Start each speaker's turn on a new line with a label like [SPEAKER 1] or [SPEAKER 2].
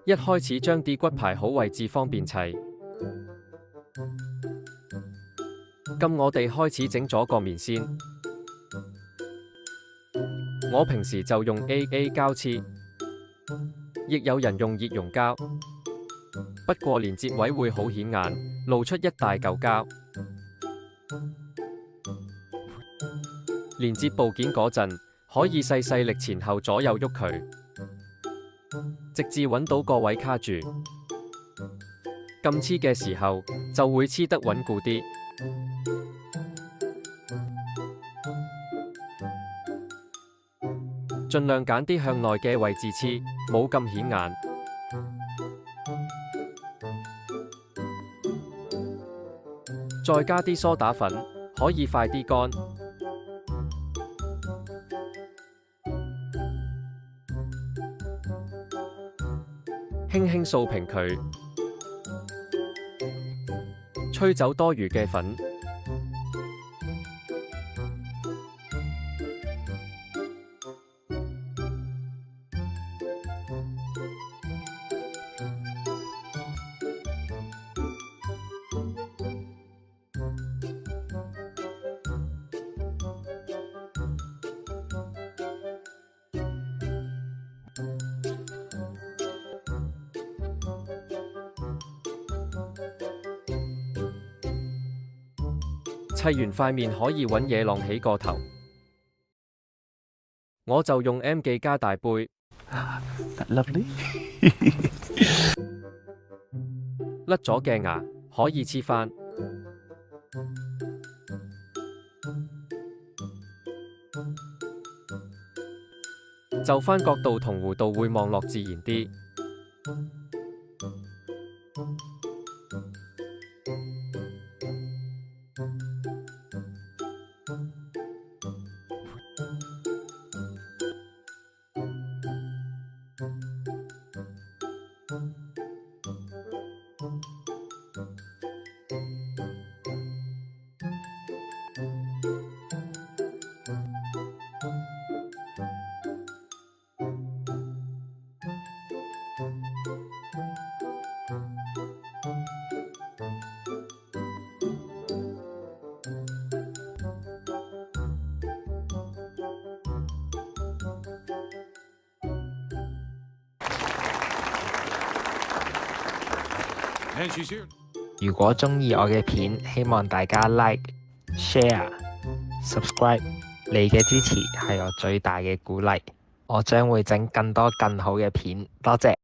[SPEAKER 1] 一開始將啲骨排好位置方便砌。咁我哋開始整咗個面先。我平時就用 AA 膠黐，亦有人用熱熔膠。不過連接位會好顯眼，露出一大嚿膠。連接部件嗰陣，可以細力前後左右喐佢，直至揾到個位卡住。咁黐嘅時候，就會黐得穩固啲。盡量揀啲向內嘅位置黐，冇咁顯眼。再加啲梳打粉，可以快啲乾。輕輕掃平佢，吹走多餘嘅粉。砌完塊面可以揾嘢晾起個頭，我就用 M 記加大杯。
[SPEAKER 2] Lovely
[SPEAKER 1] 甩咗嘅牙可以黐返。就返角度同弧度會望落自然啲。
[SPEAKER 2] 如果鍾意我嘅片，希望大家 like、share、subscribe， 你嘅支持係我最大嘅鼓勵，我將會整更多更好嘅片，多謝。